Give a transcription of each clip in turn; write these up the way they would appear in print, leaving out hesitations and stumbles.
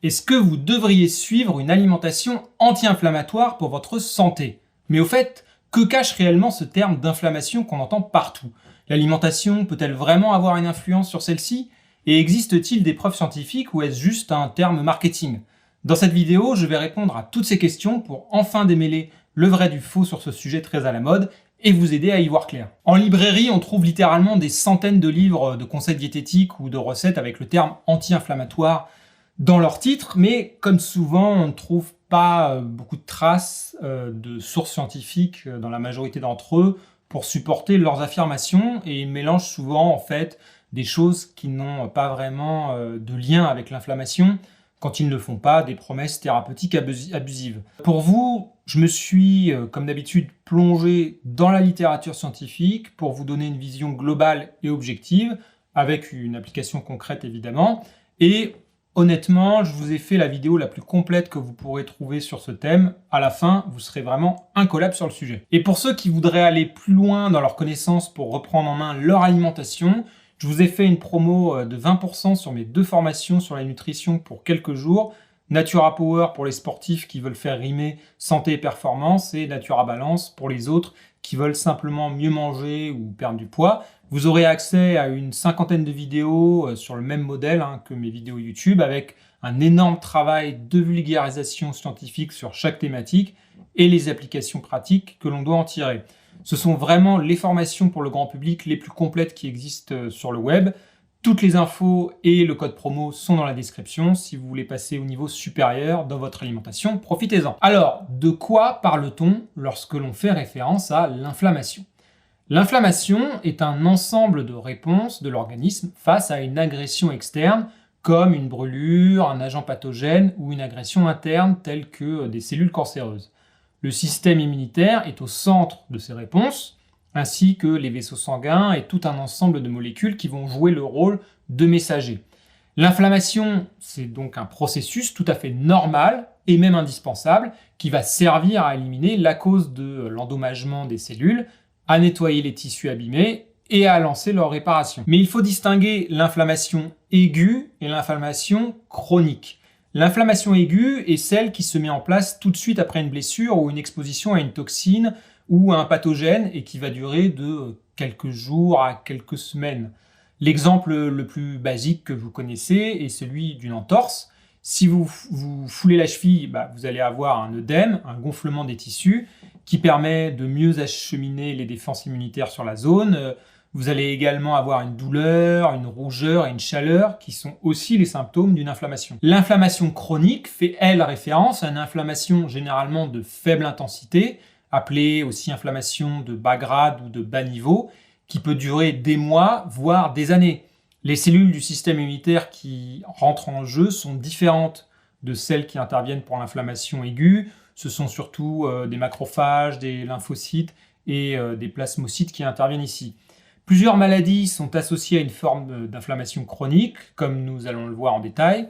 Est-ce que vous devriez suivre une alimentation anti-inflammatoire pour votre santé? Mais au fait, que cache réellement ce terme d'inflammation qu'on entend partout? L'alimentation peut-elle vraiment avoir une influence sur celle-ci? Et existe-t-il des preuves scientifiques ou est-ce juste un terme marketing? Dans cette vidéo, je vais répondre à toutes ces questions pour enfin démêler le vrai du faux sur ce sujet très à la mode et vous aider à y voir clair. En librairie, on trouve littéralement des centaines de livres de conseils diététiques ou de recettes avec le terme anti-inflammatoire dans leur titre, mais comme souvent, on ne trouve pas beaucoup de traces de sources scientifiques dans la majorité d'entre eux pour supporter leurs affirmations, et ils mélangent souvent en fait des choses qui n'ont pas vraiment de lien avec l'inflammation quand ils ne font pas des promesses thérapeutiques abusives. Pour vous, je me suis, comme d'habitude, plongé dans la littérature scientifique pour vous donner une vision globale et objective, avec une application concrète évidemment, et honnêtement, je vous ai fait la vidéo la plus complète que vous pourrez trouver sur ce thème. À la fin, vous serez vraiment incollable sur le sujet. Et pour ceux qui voudraient aller plus loin dans leurs connaissances pour reprendre en main leur alimentation, je vous ai fait une promo de 20% sur mes 2 formations sur la nutrition pour quelques jours. Natura Power pour les sportifs qui veulent faire rimer santé et performance, et Natura Balance pour les autres qui veulent simplement mieux manger ou perdre du poids. Vous aurez accès à une 50aine de vidéos sur le même modèle que mes vidéos YouTube, avec un énorme travail de vulgarisation scientifique sur chaque thématique et les applications pratiques que l'on doit en tirer. Ce sont vraiment les formations pour le grand public les plus complètes qui existent sur le web. Toutes les infos et le code promo sont dans la description. Si vous voulez passer au niveau supérieur dans votre alimentation, profitez-en. Alors, de quoi parle-t-on lorsque l'on fait référence à l'inflammation? L'inflammation est un ensemble de réponses de l'organisme face à une agression externe, comme une brûlure, un agent pathogène ou une agression interne telle que des cellules cancéreuses. Le système immunitaire est au centre de ces réponses, ainsi que les vaisseaux sanguins et tout un ensemble de molécules qui vont jouer le rôle de messagers. L'inflammation, c'est donc un processus tout à fait normal et même indispensable qui va servir à éliminer la cause de l'endommagement des cellules, à nettoyer les tissus abîmés et à lancer leur réparation. Mais il faut distinguer l'inflammation aiguë et l'inflammation chronique. L'inflammation aiguë est celle qui se met en place tout de suite après une blessure ou une exposition à une toxine ou à un pathogène et qui va durer de quelques jours à quelques semaines. L'exemple le plus basique que vous connaissez est celui d'une entorse. Si vous foulez la cheville, vous allez avoir un œdème, un gonflement des tissus, qui permet de mieux acheminer les défenses immunitaires sur la zone. Vous allez également avoir une douleur, une rougeur et une chaleur qui sont aussi les symptômes d'une inflammation. L'inflammation chronique fait, elle, référence à une inflammation généralement de faible intensité, appelée aussi inflammation de bas grade ou de bas niveau, qui peut durer des mois, voire des années. Les cellules du système immunitaire qui rentrent en jeu sont différentes de celles qui interviennent pour l'inflammation aiguë. Ce sont surtout des macrophages, des lymphocytes et des plasmocytes qui interviennent ici. Plusieurs maladies sont associées à une forme d'inflammation chronique, comme nous allons le voir en détail,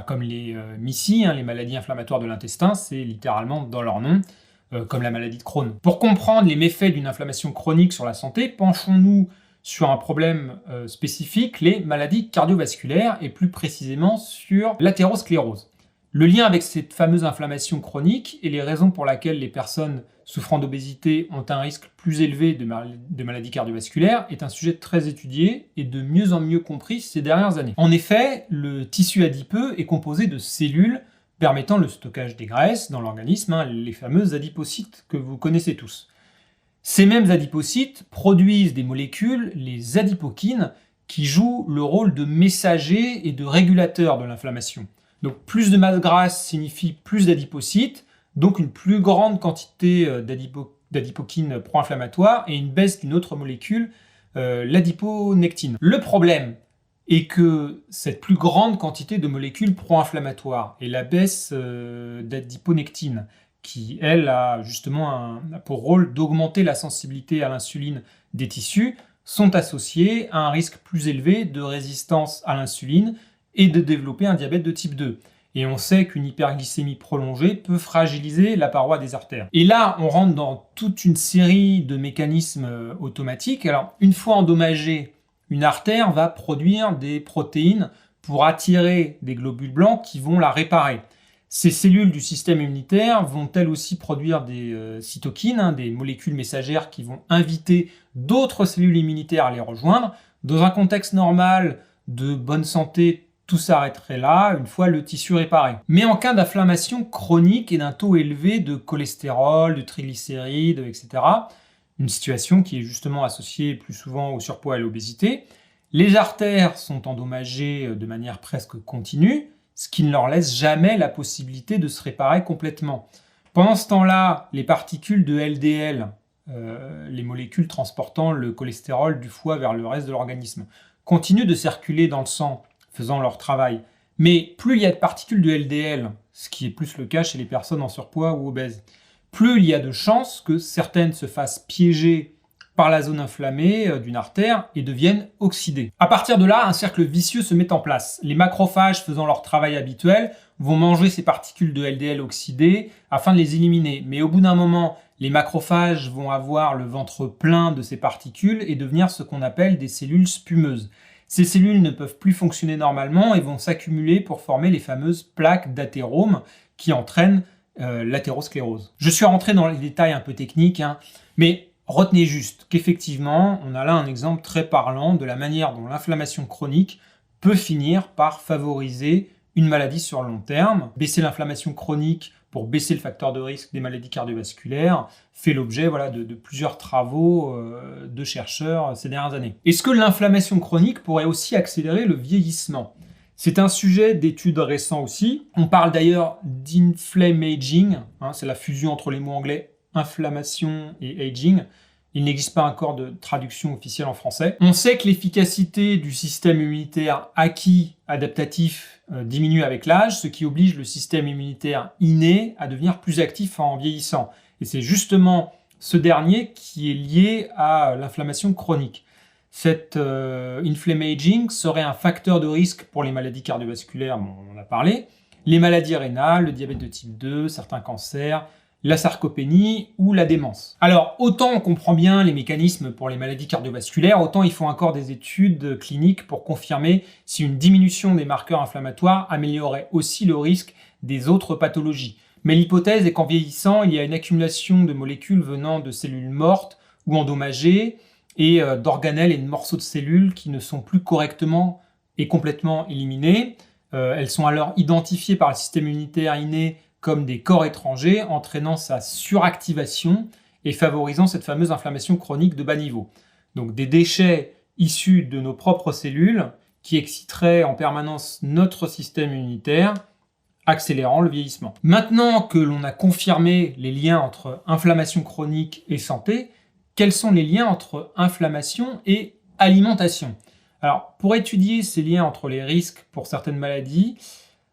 comme les MICI, les maladies inflammatoires de l'intestin, c'est littéralement dans leur nom, comme la maladie de Crohn. Pour comprendre les méfaits d'une inflammation chronique sur la santé, penchons-nous sur un problème spécifique, les maladies cardiovasculaires, et plus précisément sur l'athérosclérose. Le lien avec cette fameuse inflammation chronique et les raisons pour lesquelles les personnes souffrant d'obésité ont un risque plus élevé de maladies cardiovasculaires est un sujet très étudié et de mieux en mieux compris ces dernières années. En effet, le tissu adipeux est composé de cellules permettant le stockage des graisses dans l'organisme, les fameux adipocytes que vous connaissez tous. Ces mêmes adipocytes produisent des molécules, les adipokines, qui jouent le rôle de messagers et de régulateurs de l'inflammation. Donc plus de masse grasse signifie plus d'adipocytes, donc une plus grande quantité d'adipokines pro-inflammatoires et une baisse d'une autre molécule, l'adiponectine. Le problème est que cette plus grande quantité de molécules pro-inflammatoires et la baisse d'adiponectine, qui elle a justement pour rôle d'augmenter la sensibilité à l'insuline des tissus, sont associées à un risque plus élevé de résistance à l'insuline et de développer un diabète de type 2. Et on sait qu'une hyperglycémie prolongée peut fragiliser la paroi des artères. Et là, on rentre dans toute une série de mécanismes automatiques. Alors, une fois endommagée, une artère va produire des protéines pour attirer des globules blancs qui vont la réparer. Ces cellules du système immunitaire vont elles aussi produire des cytokines, des molécules messagères qui vont inviter d'autres cellules immunitaires à les rejoindre. Dans un contexte normal de bonne santé, tout s'arrêterait là, une fois le tissu réparé. Mais en cas d'inflammation chronique et d'un taux élevé de cholestérol, de triglycérides, etc., une situation qui est justement associée plus souvent au surpoids et à l'obésité, les artères sont endommagées de manière presque continue, ce qui ne leur laisse jamais la possibilité de se réparer complètement. Pendant ce temps-là, les particules de LDL, les molécules transportant le cholestérol du foie vers le reste de l'organisme, continuent de circuler dans le sang, faisant leur travail. Mais plus il y a de particules de LDL, ce qui est plus le cas chez les personnes en surpoids ou obèses, plus il y a de chances que certaines se fassent piéger par la zone inflammée d'une artère et deviennent oxydées. À partir de là, un cercle vicieux se met en place. Les macrophages faisant leur travail habituel vont manger ces particules de LDL oxydées afin de les éliminer. Mais au bout d'un moment, les macrophages vont avoir le ventre plein de ces particules et devenir ce qu'on appelle des cellules spumeuses. Ces cellules ne peuvent plus fonctionner normalement et vont s'accumuler pour former les fameuses plaques d'athérome qui entraînent l'athérosclérose. Je suis rentré dans les détails un peu techniques, mais retenez juste qu'effectivement, on a là un exemple très parlant de la manière dont l'inflammation chronique peut finir par favoriser une maladie sur le long terme. Baisser l'inflammation chronique pour baisser le facteur de risque des maladies cardiovasculaires fait l'objet de plusieurs travaux de chercheurs ces dernières années. Est-ce que l'inflammation chronique pourrait aussi accélérer le vieillissement ? C'est un sujet d'études récent aussi. On parle d'ailleurs d'inflammaging, c'est la fusion entre les mots anglais inflammation et aging. Il n'existe pas encore de traduction officielle en français. On sait que l'efficacité du système immunitaire acquis adaptatif diminue avec l'âge, ce qui oblige le système immunitaire inné à devenir plus actif en vieillissant. Et c'est justement ce dernier qui est lié à l'inflammation chronique. Cet inflammaging serait un facteur de risque pour les maladies cardiovasculaires, on en a parlé, les maladies rénales, le diabète de type 2, certains cancers, la sarcopénie ou la démence. Alors, autant on comprend bien les mécanismes pour les maladies cardiovasculaires, autant il faut encore des études cliniques pour confirmer si une diminution des marqueurs inflammatoires améliorerait aussi le risque des autres pathologies. Mais l'hypothèse est qu'en vieillissant, il y a une accumulation de molécules venant de cellules mortes ou endommagées et d'organelles et de morceaux de cellules qui ne sont plus correctement et complètement éliminés. Elles sont alors identifiées par le système immunitaire inné comme des corps étrangers, entraînant sa suractivation et favorisant cette fameuse inflammation chronique de bas niveau. Donc des déchets issus de nos propres cellules qui exciteraient en permanence notre système immunitaire, accélérant le vieillissement. Maintenant que l'on a confirmé les liens entre inflammation chronique et santé, quels sont les liens entre inflammation et alimentation ? Alors, pour étudier ces liens entre les risques pour certaines maladies,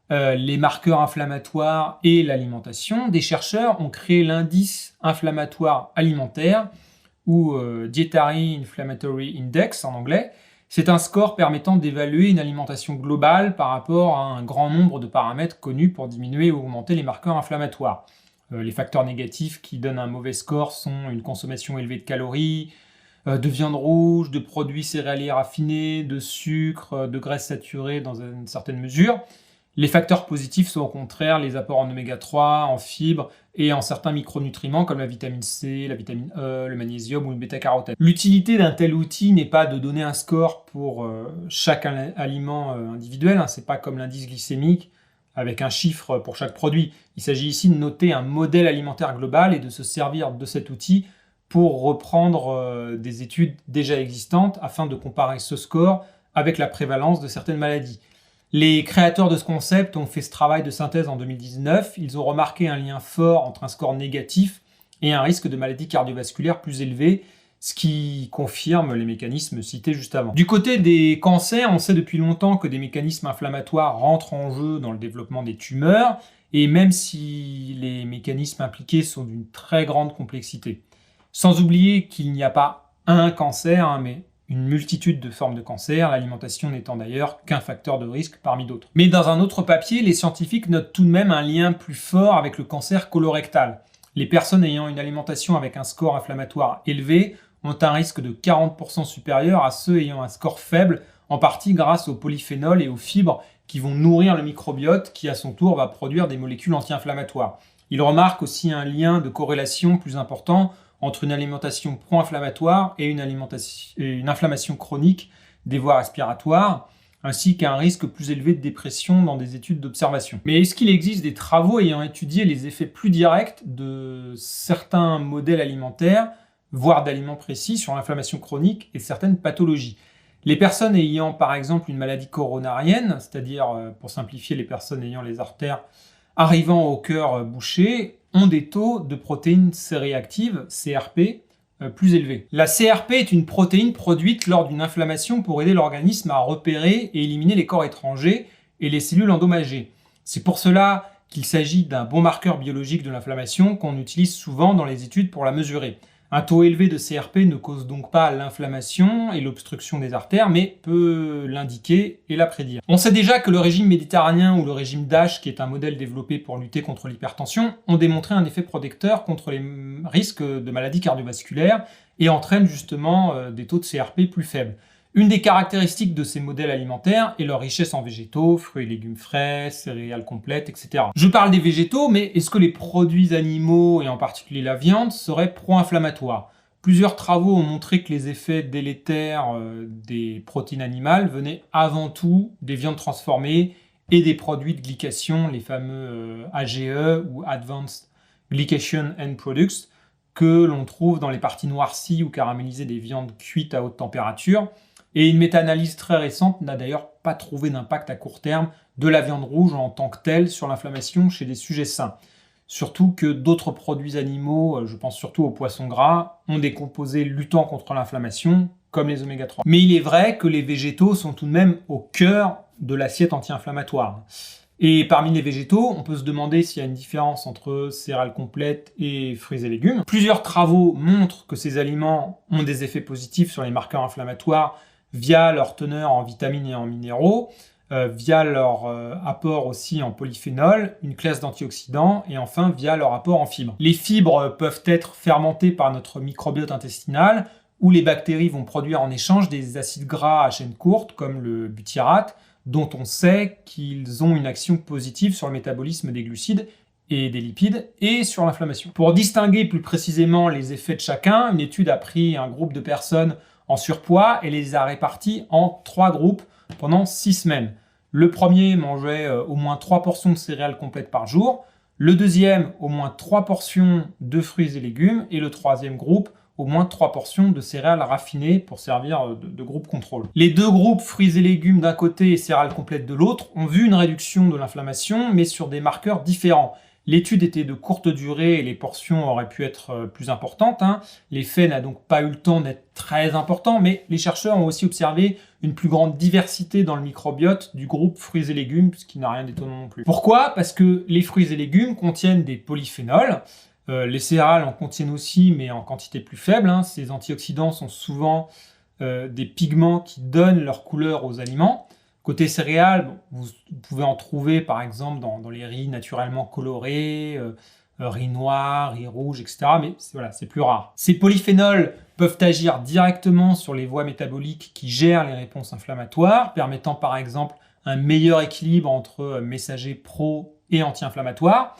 les marqueurs inflammatoires et l'alimentation, des chercheurs ont créé l'indice inflammatoire alimentaire, ou Dietary Inflammatory Index en anglais. C'est un score permettant d'évaluer une alimentation globale par rapport à un grand nombre de paramètres connus pour diminuer ou augmenter les marqueurs inflammatoires. Les facteurs négatifs qui donnent un mauvais score sont une consommation élevée de calories, de viande rouge, de produits céréaliers raffinés, de sucre, de graisses saturées dans une certaine mesure. Les facteurs positifs sont au contraire les apports en oméga 3, en fibres et en certains micronutriments comme la vitamine C, la vitamine E, le magnésium ou le bêta-carotène. L'utilité d'un tel outil n'est pas de donner un score pour chaque aliment individuel, c'est pas comme l'indice glycémique avec un chiffre pour chaque produit. Il s'agit ici de noter un modèle alimentaire global et de se servir de cet outil pour reprendre des études déjà existantes afin de comparer ce score avec la prévalence de certaines maladies. Les créateurs de ce concept ont fait ce travail de synthèse en 2019. Ils ont remarqué un lien fort entre un score négatif et un risque de maladie cardiovasculaire plus élevé, ce qui confirme les mécanismes cités juste avant. Du côté des cancers, on sait depuis longtemps que des mécanismes inflammatoires rentrent en jeu dans le développement des tumeurs, et même si les mécanismes impliqués sont d'une très grande complexité. Sans oublier qu'il n'y a pas un cancer, mais une multitude de formes de cancer, l'alimentation n'étant d'ailleurs qu'un facteur de risque parmi d'autres. Mais dans un autre papier, les scientifiques notent tout de même un lien plus fort avec le cancer colorectal. Les personnes ayant une alimentation avec un score inflammatoire élevé ont un risque de 40% supérieur à ceux ayant un score faible en partie grâce aux polyphénols et aux fibres qui vont nourrir le microbiote qui à son tour va produire des molécules anti-inflammatoires. Il remarque aussi un lien de corrélation plus important entre une alimentation pro-inflammatoire et une inflammation chronique des voies respiratoires, ainsi qu'un risque plus élevé de dépression dans des études d'observation. Mais est-ce qu'il existe des travaux ayant étudié les effets plus directs de certains modèles alimentaires, voire d'aliments précis, sur l'inflammation chronique et certaines pathologies? Les personnes ayant par exemple une maladie coronarienne, c'est-à-dire, pour simplifier, les personnes ayant les artères arrivant au cœur bouché, ont des taux de protéines C-réactives, CRP, plus élevés. La CRP est une protéine produite lors d'une inflammation pour aider l'organisme à repérer et éliminer les corps étrangers et les cellules endommagées. C'est pour cela qu'il s'agit d'un bon marqueur biologique de l'inflammation qu'on utilise souvent dans les études pour la mesurer. Un taux élevé de CRP ne cause donc pas l'inflammation et l'obstruction des artères, mais peut l'indiquer et la prédire. On sait déjà que le régime méditerranéen ou le régime DASH, qui est un modèle développé pour lutter contre l'hypertension, ont démontré un effet protecteur contre les risques de maladies cardiovasculaires et entraînent justement des taux de CRP plus faibles. Une des caractéristiques de ces modèles alimentaires est leur richesse en végétaux, fruits et légumes frais, céréales complètes, etc. Je parle des végétaux, mais est-ce que les produits animaux, et en particulier la viande, seraient pro-inflammatoires? Plusieurs travaux ont montré que les effets délétères des protéines animales venaient avant tout des viandes transformées et des produits de glycation, les fameux AGE ou Advanced Glycation End Products, que l'on trouve dans les parties noircies ou caramélisées des viandes cuites à haute température. Et une méta-analyse très récente n'a d'ailleurs pas trouvé d'impact à court terme de la viande rouge en tant que telle sur l'inflammation chez des sujets sains. Surtout que d'autres produits animaux, je pense surtout aux poissons gras, ont des composés luttant contre l'inflammation, comme les oméga 3. Mais il est vrai que les végétaux sont tout de même au cœur de l'assiette anti-inflammatoire. Et parmi les végétaux, on peut se demander s'il y a une différence entre céréales complètes et fruits et légumes. Plusieurs travaux montrent que ces aliments ont des effets positifs sur les marqueurs inflammatoires via leur teneur en vitamines et en minéraux, via leur apport aussi en polyphénol, une classe d'antioxydants, et enfin via leur apport en fibres. Les fibres peuvent être fermentées par notre microbiote intestinal, où les bactéries vont produire en échange des acides gras à chaîne courte, comme le butyrate, dont on sait qu'ils ont une action positive sur le métabolisme des glucides et des lipides, et sur l'inflammation. Pour distinguer plus précisément les effets de chacun, une étude a pris un groupe de personnes en surpoids et les a répartis en 3 groupes pendant 6 semaines. Le premier mangeait au moins 3 portions de céréales complètes par jour, le deuxième au moins 3 portions de fruits et légumes, et le troisième groupe au moins 3 portions de céréales raffinées pour servir de groupe contrôle. Les 2 groupes fruits et légumes d'un côté et céréales complètes de l'autre ont vu une réduction de l'inflammation, mais sur des marqueurs différents. L'étude était de courte durée et les portions auraient pu être plus importantes. L'effet n'a donc pas eu le temps d'être très important, mais les chercheurs ont aussi observé une plus grande diversité dans le microbiote du groupe fruits et légumes, ce qui n'a rien d'étonnant non plus. Pourquoi? Parce que les fruits et légumes contiennent des polyphénols. Les céréales en contiennent aussi, mais en quantité plus faible. Ces antioxydants sont souvent des pigments qui donnent leur couleur aux aliments. Côté céréales, vous pouvez en trouver par exemple dans les riz naturellement colorés, riz noir, riz rouge, etc. Mais c'est plus rare. Ces polyphénols peuvent agir directement sur les voies métaboliques qui gèrent les réponses inflammatoires, permettant par exemple un meilleur équilibre entre messagers pro et anti-inflammatoires.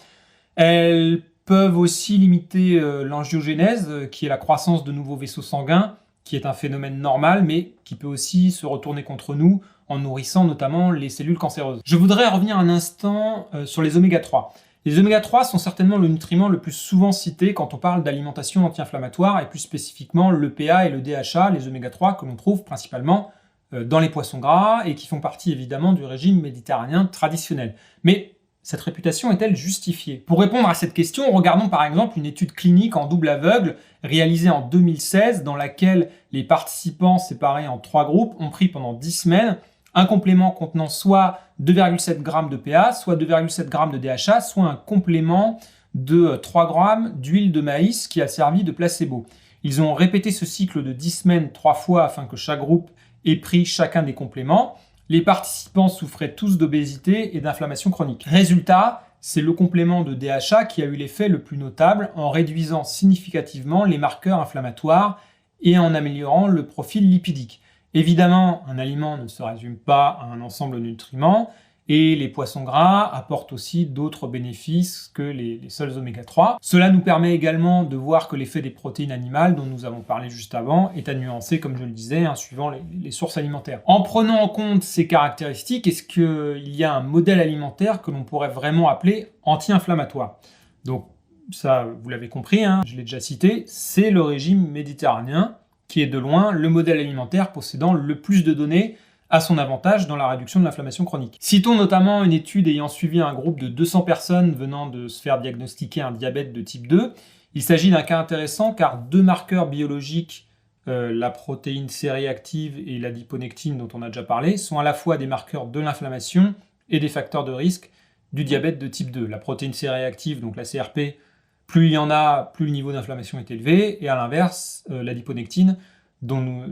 Elles peuvent aussi limiter l'angiogénèse, qui est la croissance de nouveaux vaisseaux sanguins, qui est un phénomène normal, mais qui peut aussi se retourner contre nous en nourrissant notamment les cellules cancéreuses. Je voudrais revenir un instant sur les oméga 3. Les oméga 3 sont certainement le nutriment le plus souvent cité quand on parle d'alimentation anti-inflammatoire, et plus spécifiquement l'EPA et le DHA, les oméga 3 que l'on trouve principalement dans les poissons gras et qui font partie évidemment du régime méditerranéen traditionnel. Mais cette réputation est-elle justifiée? Pour répondre à cette question, regardons par exemple une étude clinique en double aveugle réalisée en 2016 dans laquelle les participants séparés en 3 groupes ont pris pendant 10 semaines un complément contenant soit 2,7 g de PA, soit 2,7 g de DHA, soit un complément de 3 g d'huile de maïs qui a servi de placebo. Ils ont répété ce cycle de 10 semaines 3 fois afin que chaque groupe ait pris chacun des compléments. Les participants souffraient tous d'obésité et d'inflammation chronique. Résultat, c'est le complément de DHA qui a eu l'effet le plus notable en réduisant significativement les marqueurs inflammatoires et en améliorant le profil lipidique. Évidemment, un aliment ne se résume pas à un ensemble de nutriments, et les poissons gras apportent aussi d'autres bénéfices que les seuls oméga 3. Cela nous permet également de voir que l'effet des protéines animales, dont nous avons parlé juste avant, est à nuancer, comme je le disais, suivant les sources alimentaires. En prenant en compte ces caractéristiques, est-ce qu'il y a un modèle alimentaire que l'on pourrait vraiment appeler anti-inflammatoire? Donc ça, vous l'avez compris, je l'ai déjà cité, c'est le régime méditerranéen, qui est de loin le modèle alimentaire possédant le plus de données à son avantage dans la réduction de l'inflammation chronique. Citons notamment une étude ayant suivi un groupe de 200 personnes venant de se faire diagnostiquer un diabète de type 2. Il s'agit d'un cas intéressant car deux marqueurs biologiques, la protéine C-réactive et l'adiponectine dont on a déjà parlé, sont à la fois des marqueurs de l'inflammation et des facteurs de risque du diabète de type 2. La protéine C-réactive, donc la CRP, plus il y en a, plus le niveau d'inflammation est élevé, et à l'inverse, l'adiponectine, dont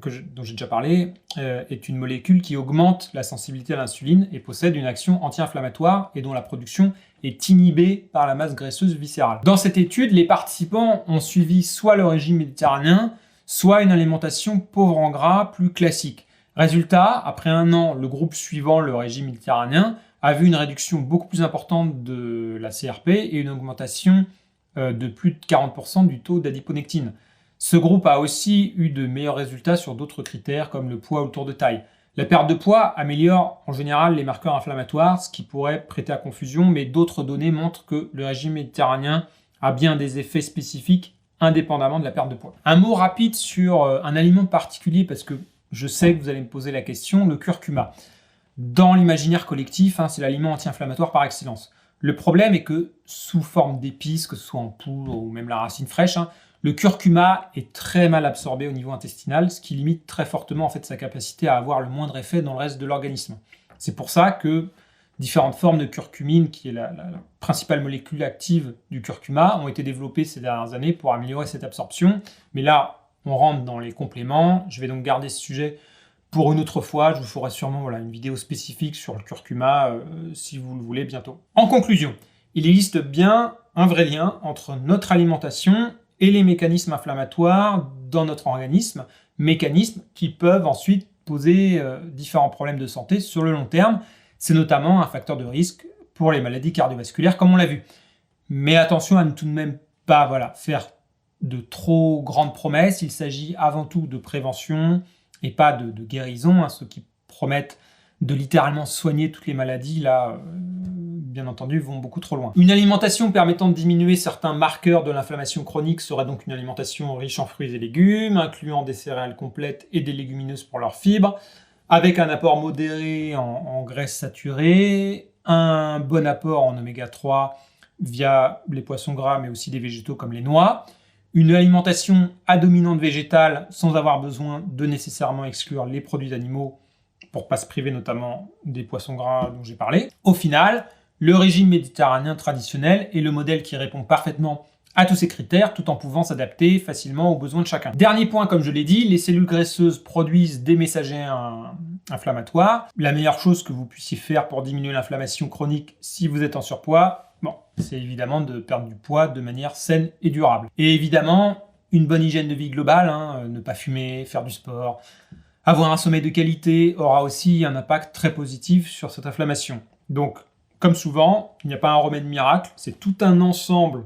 j'ai déjà parlé, est une molécule qui augmente la sensibilité à l'insuline et possède une action anti-inflammatoire et dont la production est inhibée par la masse graisseuse viscérale. Dans cette étude, les participants ont suivi soit le régime méditerranéen, soit une alimentation pauvre en gras plus classique. Résultat, après un an, le groupe suivant le régime méditerranéen a vu une réduction beaucoup plus importante de la CRP et une augmentation de plus de 40% du taux d'adiponectine. Ce groupe a aussi eu de meilleurs résultats sur d'autres critères comme le poids ou le tour de taille. La perte de poids améliore en général les marqueurs inflammatoires, ce qui pourrait prêter à confusion, mais d'autres données montrent que le régime méditerranéen a bien des effets spécifiques indépendamment de la perte de poids. Un mot rapide sur un aliment particulier, parce que je sais que vous allez me poser la question, le curcuma. Dans l'imaginaire collectif, c'est l'aliment anti-inflammatoire par excellence. Le problème est que sous forme d'épices, que ce soit en poudre ou même la racine fraîche, le curcuma est très mal absorbé au niveau intestinal, ce qui limite très fortement en fait sa capacité à avoir le moindre effet dans le reste de l'organisme. C'est pour ça que différentes formes de curcumine, qui est la principale molécule active du curcuma, ont été développées ces dernières années pour améliorer cette absorption. Mais là, on rentre dans les compléments. Je vais donc garder ce sujet pour une autre fois. Je vous ferai sûrement une vidéo spécifique sur le curcuma, si vous le voulez, bientôt. En conclusion, il existe bien un vrai lien entre notre alimentation et les mécanismes inflammatoires dans notre organisme, mécanismes qui peuvent ensuite poser différents problèmes de santé sur le long terme. C'est notamment un facteur de risque pour les maladies cardiovasculaires, comme on l'a vu. Mais attention à ne tout de même pas faire de trop grandes promesses. Il s'agit avant tout de prévention et pas de guérison. Ceux qui promettent de littéralement soigner toutes les maladies, là, bien entendu, vont beaucoup trop loin. Une alimentation permettant de diminuer certains marqueurs de l'inflammation chronique serait donc une alimentation riche en fruits et légumes, incluant des céréales complètes et des légumineuses pour leurs fibres, avec un apport modéré en graisses saturées, un bon apport en oméga 3 via les poissons gras, mais aussi des végétaux comme les noix, une alimentation à dominante végétale sans avoir besoin de nécessairement exclure les produits animaux pour ne pas se priver notamment des poissons gras dont j'ai parlé. Au final, le régime méditerranéen traditionnel est le modèle qui répond parfaitement à tous ces critères, tout en pouvant s'adapter facilement aux besoins de chacun. Dernier point, comme je l'ai dit, les cellules graisseuses produisent des messagers inflammatoires. La meilleure chose que vous puissiez faire pour diminuer l'inflammation chronique si vous êtes en surpoids, c'est évidemment de perdre du poids de manière saine et durable. Et évidemment, une bonne hygiène de vie globale, ne pas fumer, faire du sport, avoir un sommeil de qualité aura aussi un impact très positif sur cette inflammation. Donc, comme souvent, il n'y a pas un remède miracle, c'est tout un ensemble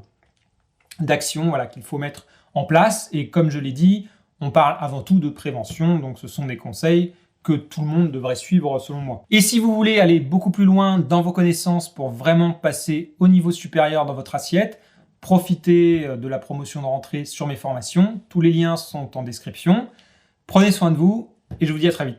d'actions qu'il faut mettre en place. Et comme je l'ai dit, on parle avant tout de prévention, donc ce sont des conseils que tout le monde devrait suivre selon moi. Et si vous voulez aller beaucoup plus loin dans vos connaissances pour vraiment passer au niveau supérieur dans votre assiette, profitez de la promotion de rentrée sur mes formations. Tous les liens sont en description. Prenez soin de vous et je vous dis à très vite.